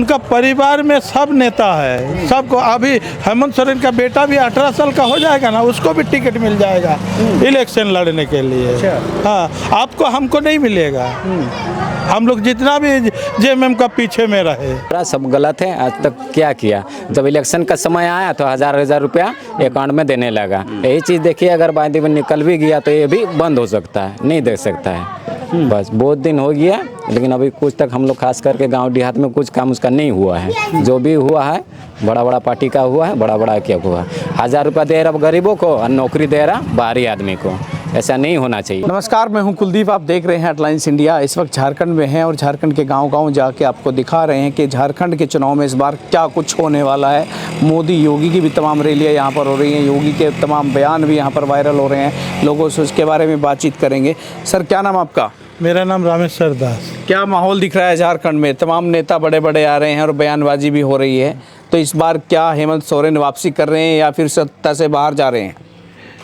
उनका परिवार में सब नेता है, सबको। अभी हेमंत सोरेन का बेटा भी 18 साल का हो जाएगा ना, उसको भी टिकट मिल जाएगा इलेक्शन लड़ने के लिए। हाँ, आपको हमको नहीं मिलेगा। हम लोग जितना भी जेएमएम का पीछे में रहे, सब गलत है। आज तक क्या किया? जब इलेक्शन का समय आया तो हजार रुपया अकाउंट में देने लगा। यही चीज़ देखिए, अगर बाद में निकल भी गया तो ये भी बंद हो सकता है, नहीं दे सकता है। बस बहुत दिन हो गया, लेकिन अभी कुछ तक हम लोग खास करके गांव देहात में कुछ काम उसका नहीं हुआ है। जो भी हुआ है बड़ा पार्टी का हुआ है, बड़ा क्या हुआ। 1000 रुपया दे रहा गरीबों को और नौकरी दे रहा बाहरी आदमी को। ऐसा नहीं होना चाहिए। नमस्कार, मैं हूं कुलदीप। आप देख रहे हैं हेडलाइंस इंडिया। इस वक्त झारखंड में हैं और झारखंड के गांव-गांव जाके आपको दिखा रहे हैं कि झारखंड के चुनाव में इस बार क्या कुछ होने वाला है। मोदी योगी की भी तमाम रैलियां यहाँ पर हो रही हैं, योगी के तमाम बयान भी यहाँ पर वायरल हो रहे हैं। लोगों से उसके बारे में बातचीत करेंगे। सर, क्या नाम आपका? मेरा नाम रामेश्वर दास। क्या माहौल दिख रहा है झारखंड में? तमाम नेता बड़े आ रहे हैं और बयानबाजी भी हो रही है, तो इस बार क्या हेमंत सोरेन वापसी कर रहे हैं या फिर सत्ता से बाहर जा रहे हैं?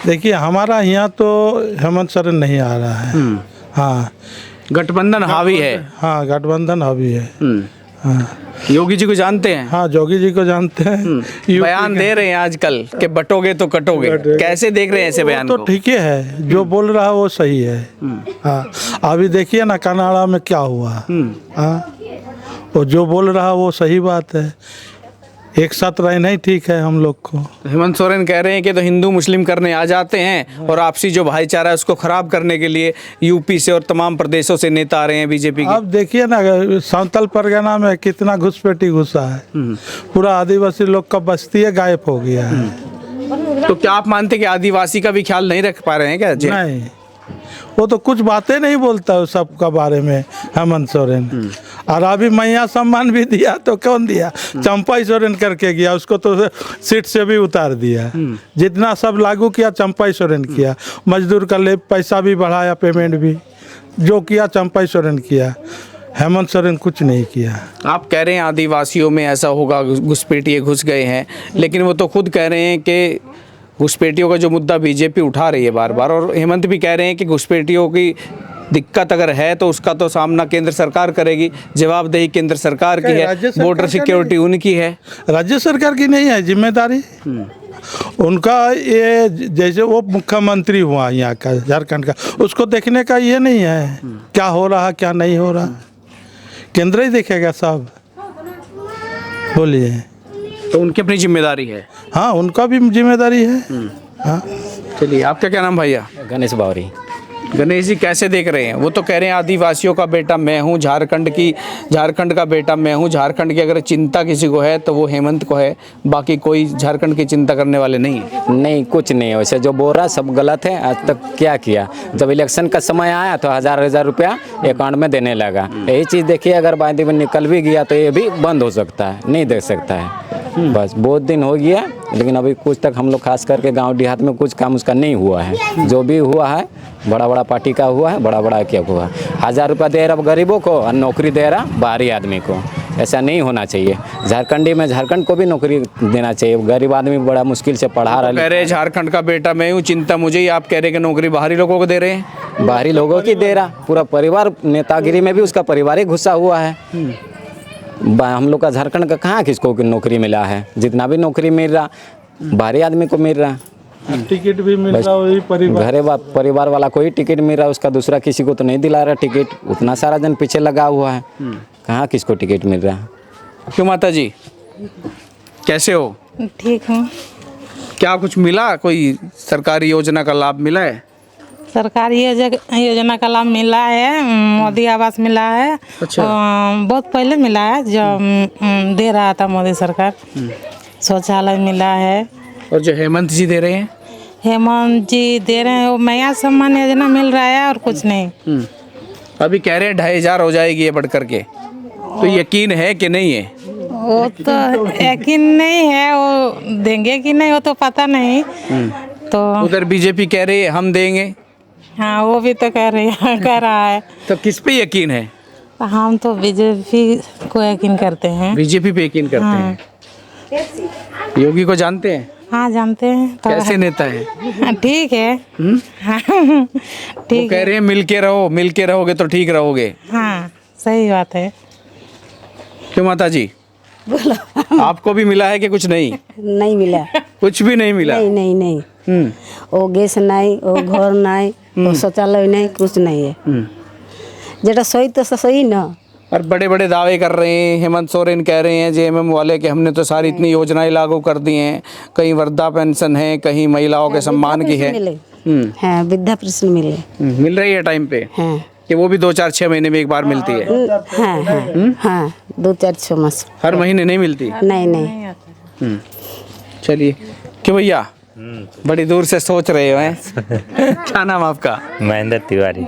देखिए, हमारा यहाँ तो हेमंत सोरेन नहीं आ रहा है। हाँ, गठबंधन हावी है। हाँ, गठबंधन हावी है। हाँ, योगी जी को जानते हैं? हाँ, जोगी जी को जानते हैं। बयान दे रहे हैं आजकल कि बटोगे तो कटोगे। कैसे देख रहे हैं ऐसे बयान तो को? ठीक ही है, जो बोल रहा है वो सही है। हाँ, अभी देखिए ना कनाडा में क्या हुआ। हाँ, वो जो बोल रहा है वो सही बात है। एक साथ रहना ही ठीक है हम लोग को। हेमंत सोरेन कह रहे हैं कि तो हिंदू मुस्लिम करने आ जाते हैं और आपसी जो भाईचारा है उसको खराब करने के लिए यूपी से और तमाम प्रदेशों से नेता आ रहे हैं बीजेपी के। अब देखिए ना, सांतल परगना में कितना घुसपैठी घुसा है। पूरा आदिवासी लोग का बस्ती है, गायब हो गया है। तो क्या आप मानते हैं कि आदिवासी का भी ख्याल नहीं रख पा रहे हैं क्या? नहीं, वो तो कुछ बातें नहीं बोलता है सबका बारे में हेमंत सोरेन। और अभी मैया सम्मान भी दिया तो कौन दिया? चंपा सोरेन करके गया, उसको तो सीट से भी उतार दिया। जितना सब लागू किया चंपा सोरेन किया। मजदूर का ले पैसा भी बढ़ाया, पेमेंट भी जो किया चंपा सोरेन किया। हेमंत सोरेन कुछ नहीं किया। आप कह रहे हैं आदिवासियों में ऐसा होगा, घुसपैठिए घुस गए हैं, लेकिन वो तो खुद कह रहे हैं कि घुसपैठियों का जो मुद्दा बीजेपी उठा रही है बार बार, और हेमंत भी कह रहे हैं कि घुसपैठियों की दिक्कत अगर है तो उसका तो सामना केंद्र सरकार करेगी। जवाबदेही केंद्र सरकार की है, बॉर्डर सिक्योरिटी उनकी है, राज्य सरकार की नहीं है जिम्मेदारी उनका। ये जैसे वो मुख्यमंत्री हुआ यहाँ का झारखंड का, उसको देखने का ये नहीं है क्या हो रहा क्या नहीं हो रहा। केंद्र ही देखेगा सब। बोलिए। तो उनकी अपनी जिम्मेदारी है। हाँ, उनका भी जिम्मेदारी है। हाँ, चलिए, आपका क्या नाम भैया? गणेश बावरी। गणेश जी, कैसे देख रहे हैं? वो तो कह रहे हैं आदिवासियों का बेटा मैं हूँ, झारखंड का बेटा मैं हूँ। झारखंड की अगर चिंता किसी को है तो वो हेमंत को है, बाकी कोई झारखंड की चिंता करने वाले नहीं है। नहीं, कुछ नहीं है वैसे। जो बोल रहा सब गलत है। आज तक क्या किया? जब इलेक्शन का समय आया तो हजार रुपया अकाउंट में देने लगा। यही चीज़ देखिए, अगर बाद में निकल भी गया तो ये भी बंद हो सकता है, नहीं दे सकता है। बस बहुत दिन हो गया, लेकिन अभी कुछ तक हम लोग खास करके गांव देहात में कुछ काम उसका नहीं हुआ है। जो भी हुआ है बड़ा पार्टी का हुआ है, बड़ा क्या हुआ। 1000 रुपया दे रहा गरीबों को और नौकरी दे रहा बाहरी आदमी को। ऐसा नहीं होना चाहिए। झारखंड को भी नौकरी देना चाहिए। गरीब आदमी बड़ा मुश्किल से पढ़ा रहा है। कह रहे हैं झारखंड का बेटा मैं हूँ, चिंता मुझे ही। आप कह रहे हैं कि नौकरी बाहरी लोगों को दे रहे हैं? बाहरी लोगों की दे रहा, पूरा परिवार नेतागिरी में भी उसका परिवार ही घुसा हुआ है। हम लोग का झारखंड का कहाँ किसको नौकरी मिला है? जितना भी नौकरी मिल रहा बाहरी आदमी को मिल रहा। टिकट भी मिल रहा, वही परिवार वाला कोई टिकट मिल रहा, उसका दूसरा किसी को तो नहीं दिला रहा टिकट। उतना सारा जन पीछे लगा हुआ है, कहाँ किसको टिकट मिल रहा। क्यों माता जी, कैसे हो? ठीक हूँ। क्या कुछ मिला? कोई सरकारी योजना का लाभ मिला है? सरकारी योजना का लाभ मिला है, मोदी आवास मिला है। अच्छा। बहुत पहले मिला है जब दे रहा था मोदी सरकार। शौचालय मिला है। और जो हेमंत जी दे रहे हैं? हेमंत जी दे रहे हैं वो मैया सम्मान योजना मिल रहा है और कुछ नहीं। अभी कह रहे हैं 2500 हो जाएगी ये बढ़ करके, तो यकीन है कि नहीं है? वो तो यकीन नहीं है, वो देंगे कि नहीं वो तो पता नहीं। तो उधर बीजेपी कह रही है हम देंगे। हाँ, वो भी तो कह रहा है। तो किस पे यकीन है? हम तो बीजेपी को यकीन करते हैं। बीजेपी पे यकीन करते हैं। योगी को जानते हैं? हाँ, जानते हैं। तो कैसे नेता है? ठीक है। हाँ, ठीक कह है। रहे हैं मिल के रहोगे तो ठीक रहोगे। हाँ, सही बात है। क्यों माता जी, बोलो। आपको भी मिला है कि कुछ नहीं? नहीं मिला। कुछ भी नहीं मिला? नहीं नहीं नहीं। वो गैस नहीं, वो घर नहीं, वो शौचालय नहीं, कुछ नहीं है। जेटा सही तो सही ना। और बड़े बड़े दावे कर रहे हैं, हेमंत सोरेन कह रहे हैं जेएमएम वाले कि हमने तो सारी इतनी योजनाएं लागू कर दी हैं, कहीं वृद्धा पेंशन है, कहीं महिलाओं के सम्मान की है। मिले। हाँ, वृद्धा पेंशन मिले। मिल रही है टाइम पे? हाँ कि वो भी 2-4-6 महीने में एक बार मिलती है? हाँ हाँ हाँ, 2-4 मास। हर महीने नहीं मिलती? नहीं नहीं। चलिए, क्यों भैया बड़ी दूर से सोच रहे हो हैं? क्या नाम आपका? महेंद्र तिवारी।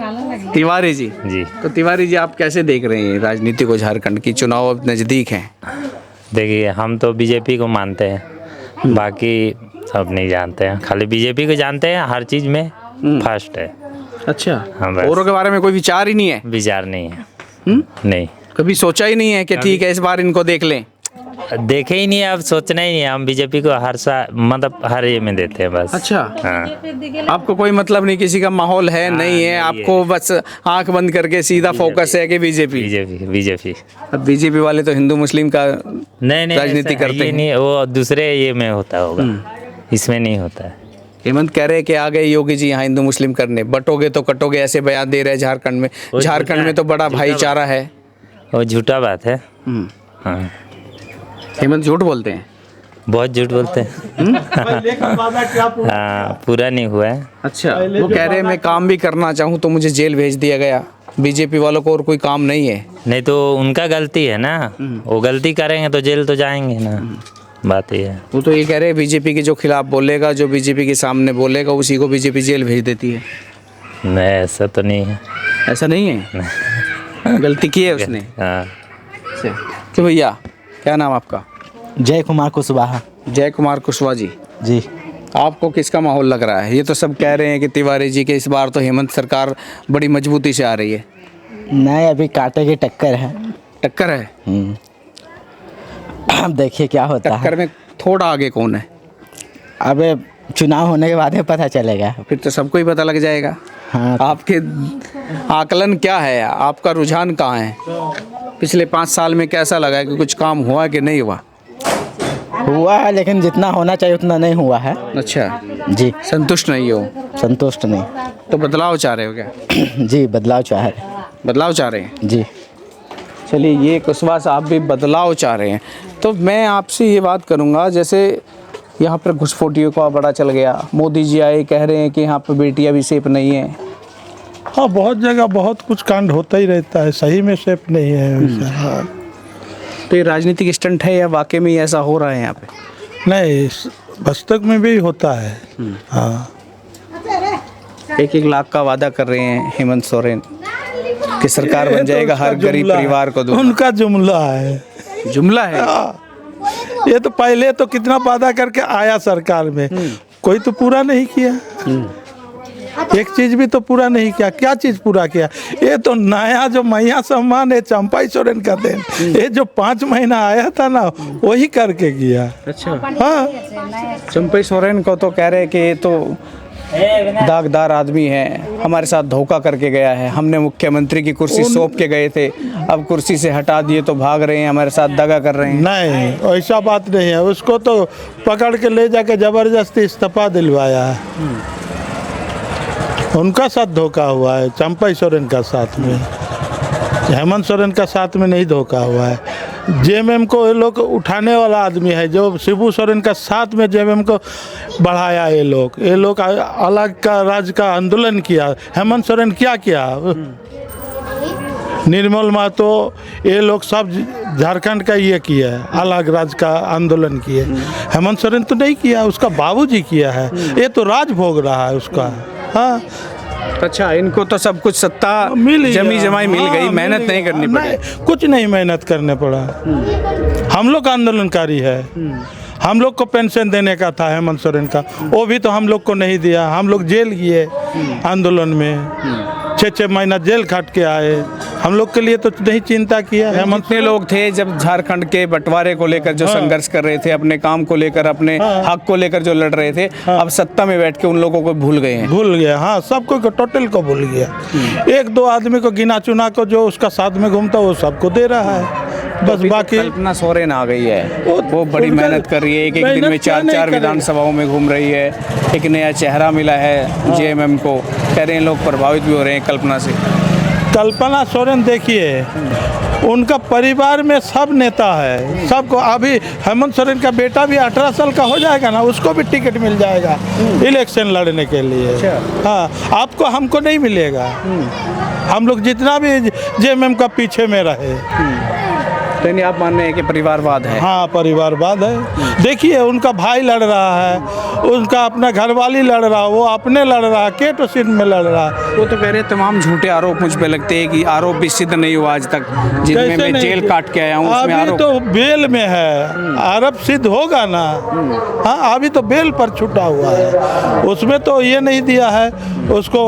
तिवारी जी। जी। तो तिवारी जी, आप कैसे देख रहे हैं राजनीति को? झारखंड की चुनाव अब नज़दीक हैं। देखिए, हम तो बीजेपी को मानते हैं, बाकी सब नहीं जानते हैं, खाली बीजेपी को जानते हैं, हर चीज़ में फर्स्ट है। अच्छा, हाँ, बस। औरों के बारे में कोई विचार ही नहीं है? विचार नहीं है। नहीं, कभी सोचा ही नहीं है कि ठीक है इस बार इनको देख लें? देखे ही नहीं है, अब सोचना ही नहीं है। हम बीजेपी को हर साल मतलब हर ये में देते हैं बस। अच्छा। हाँ, आपको कोई मतलब नहीं, किसी का माहौल है नहीं है, आपको बस आंख बंद करके सीधा फोकस है कि बीजेपी? BJP BJP. अब बीजेपी वाले तो हिंदू मुस्लिम का नहीं राजनीति ऐसा करते ये हैं। नहीं, वो दूसरे ये में होता होगा, इसमें नहीं होता है। हेमंत कह रहे हैं कि आ गए योगी जी यहाँ हिंदू मुस्लिम करने, बटोगे तो कटोगे, ऐसे बयान दे रहे हैं झारखंड में। वो झारखंड में तो बड़ा भाईचारा है। वो झूठा बात है। हाँ, हेमंत झूठ बोलते हैं? बहुत झूठ बोलते हैं। हाँ, पूरा नहीं हुआ है। अच्छा, वो कह रहे हैं मैं काम भी करना चाहूँ तो मुझे जेल भेज दिया गया। बीजेपी वालों को और कोई काम नहीं है? नहीं तो उनका गलती है ना, वो गलती करेंगे तो जेल तो जाएंगे ना, बात ये है। वो तो ये कह रहे हैं बीजेपी के जो खिलाफ बोलेगा, जो बीजेपी के सामने बोलेगा, उसी को बीजेपी जेल भेज देती है। नहीं, ऐसा तो नहीं है। ऐसा नहीं है? गलती की है उसने? हाँ। तो भैया, क्या नाम आपका? जय कुमार कुशवाहा। जय कुमार कुशवाहा जी। जी। आपको किसका माहौल लग रहा है? ये तो सब कह रहे हैं कि तिवारी जी के इस बार तो हेमंत सरकार बड़ी मजबूती से आ रही है। नहीं, अभी कांटे की टक्कर है। टक्कर है? अब देखिए क्या होता है। टक्कर में थोड़ा आगे कौन है? अब चुनाव होने के बाद ही पता चलेगा। फिर तो सबको ही पता लग जाएगा। हाँ। आपके आकलन क्या है? आपका रुझान कहाँ है? पिछले 5 साल में कैसा लगा कि कुछ काम हुआ कि नहीं हुआ? हुआ है, लेकिन जितना होना चाहिए उतना नहीं हुआ है। अच्छा जी। संतुष्ट नहीं हो? संतुष्ट नहीं। तो बदलाव चाह रहे हो क्या? जी, बदलाव चाह रहे। बदलाव चाह रहे हैं? जी। चलिए, ये कुशवाहा साहब भी बदलाव चाह रहे हैं। तो मैं आपसे ये बात करूँगा, जैसे यहाँ पर घुसपैठियों का बड़ा चल गया, मोदी जी आए कह रहे हैं कि यहाँ पर बेटियाँ भी सेफ नहीं है। हाँ, बहुत जगह बहुत कुछ कांड होता ही रहता है, सही में सेफ नहीं है वैसे। हाँ। तो ये राजनीतिक स्टंट है या वाकई में ऐसा हो रहा है यहाँ पे? नहीं, बस्तक में भी होता है। हाँ। 1-1 लाख का वादा कर रहे हैं हेमंत सोरेन कि सरकार बन जाएगा, हर गरीब परिवार को दूंगा। उनका जुमला है। जुमला है? ये तो पहले तो कितना वादा करके आया सरकार में, कोई तो पूरा नहीं किया। एक चीज भी तो पूरा नहीं किया। क्या चीज पूरा किया? ये तो नया जो मैया सम्मान है चंपाई सोरेन का देन, ये जो 5 महीना आया था ना, वही करके किया। अच्छा। हाँ, चंपाई सोरेन को तो कह रहे हैं कि ये तो दागदार आदमी है, हमारे साथ धोखा करके गया है, हमने मुख्यमंत्री की कुर्सी सौंप के गए थे, अब कुर्सी से हटा दिए तो भाग रहे हैं, हमारे साथ दगा कर रहे हैं। नहीं, ऐसा बात नहीं है। उसको तो पकड़ के ले जाके जबरदस्ती इस्तीफा दिलवाया है। उनका साथ धोखा हुआ है, चंपाई सोरेन का साथ में। हेमंत सोरेन का साथ में नहीं धोखा हुआ है। जेएमएम को ये लोग उठाने वाला आदमी है, जो शिबू सोरेन का साथ में जेएमएम को बढ़ाया। ये लोग अलग का राज्य का आंदोलन किया। हेमंत सोरेन क्या किया? निर्मल महतो, ये लोग सब झारखंड का ये किया है, अलग राज्य का आंदोलन किए। हेमंत सोरेन तो नहीं किया, उसका बाबूजी किया है। ये तो राज भोग रहा है उसका। हाँ। अच्छा, इनको तो सब कुछ सत्ता मिल जमी जमाई मिल हाँ, गई, मेहनत नहीं करनी पड़ी। कुछ नहीं मेहनत करने पड़ा। हम लोग आंदोलनकारी है। हम लोग को पेंशन देने का था हेमंत सोरेन का, वो भी तो हम लोग को नहीं दिया। हम लोग जेल गए आंदोलन में, 6-6 महीना जेल काट के आए। हम लोग के लिए तो नहीं चिंता किया। हेमंत कितने लोग थे जब झारखंड के बंटवारे को लेकर जो संघर्ष कर रहे थे, अपने काम को लेकर, अपने हक को लेकर जो लड़ रहे थे, अब सत्ता में बैठ के उन लोगों को भूल गए हैं। भूल गया। हाँ, सबको टोटल को भूल गया। 1-2 आदमी को गिना चुना को जो उसका साथ में घूमता वो सबको दे रहा है। बस बाकी कल्पना सोरेन आ गई है, वो बड़ी उनका- मेहनत कर रही है, एक दिन मेहनत में क्या नहीं 4 करेगी? विधानसभाओं में घूम रही है, एक नया चेहरा मिला है जेएमएम को, कह रहे हैं लोग प्रभावित भी हो रहे हैं कल्पना से। कल्पना सोरेन देखिए, उनका परिवार में सब नेता है, सबको। अभी हेमंत सोरेन का बेटा भी 18 साल का हो जाएगा ना, उसको भी टिकट मिल जाएगा इलेक्शन लड़ने के लिए। हाँ, आपको हमको नहीं मिलेगा। हम लोग जितना भी जेएमएम का पीछे में रहे। तो नहीं आप मान रहे हैं कि परिवारवाद है? हाँ, परिवारवाद है। देखिए, उनका भाई लड़ रहा है, उनका अपना घरवाली लड़ रहा है, वो अपने लड़ रहा है, केटो सीट में लड़ रहा है। वो तो कह रहे हैं तमाम झूठे आरोप मुझ पे लगते हैं कि आरोप भी सिद्ध नहीं हुआ आज तक, जिनमें कैसे मैं नहीं? जेल काट के आया हूँ उसमें अभी आरोप। तो बेल में है, आरोप सिद्ध होगा ना। हाँ, अभी तो बेल पर छूटा हुआ है, उसमें तो ये नहीं दिया है उसको,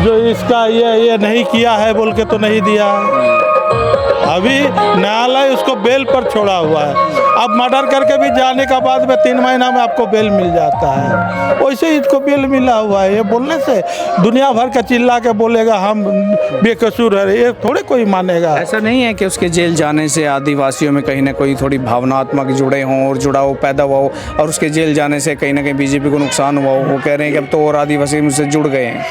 जो इसका ये नहीं किया है बोल के तो नहीं दिया है। अभी न्यायालय उसको बेल पर छोड़ा हुआ है। अब मर्डर करके भी जाने का बाद में 3 महीना में आपको बेल मिल जाता है, वैसे ही इसको बेल मिला हुआ है। ये बोलने से दुनिया भर का चिल्ला के बोलेगा हम बेकसूर है, ये थोड़े कोई मानेगा। ऐसा नहीं है कि उसके जेल जाने से आदिवासियों में कहीं ना कहीं थोड़ी भावनात्मक जुड़े हों और जुड़ाव पैदा हुआ हो, और उसके जेल जाने से कहीं ना कहीं बीजेपी को नुकसान हुआ हो? वो कह रहे हैं कि अब तो और आदिवासी मुझसे जुड़ गए हैं।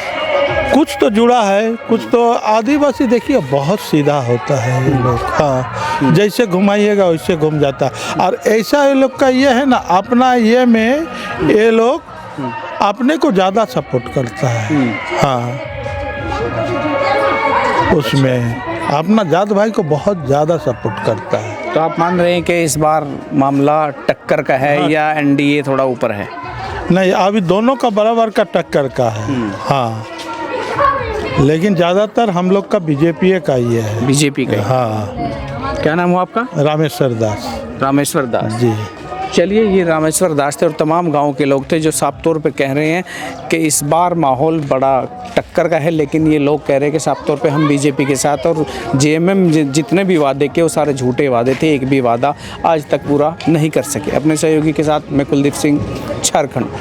कुछ तो जुड़ा है, कुछ तो। आदिवासी देखिए बहुत सीधा होता है ये लोग। हाँ, जैसे घुमाइएगा वैसे घूम जाता है। और ऐसा ये लोग का ये है ना, अपना ये में ये लोग अपने को ज़्यादा सपोर्ट करता है। हाँ, उसमें अपना जात भाई को बहुत ज़्यादा सपोर्ट करता है। तो आप मान रहे हैं कि इस बार मामला टक्कर का है या एनडीए थोड़ा ऊपर है? नहीं, अभी दोनों का बराबर का टक्कर का है। हाँ, लेकिन ज़्यादातर हम लोग का बीजेपी का ही है। बीजेपी का? हाँ। क्या नाम हुआ आपका? रामेश्वर दास। रामेश्वर दास जी। चलिए, ये रामेश्वर दास थे और तमाम गांव के लोग थे जो साफ तौर पे कह रहे हैं कि इस बार माहौल बड़ा टक्कर का है, लेकिन ये लोग कह रहे हैं कि साफ तौर पे हम बीजेपी के साथ, और जेएमएम जितने भी वादे किए वो सारे झूठे वादे थे, एक भी वादा आज तक पूरा नहीं कर सके। अपने सहयोगी के साथ मैं कुलदीप सिंह, झारखंड।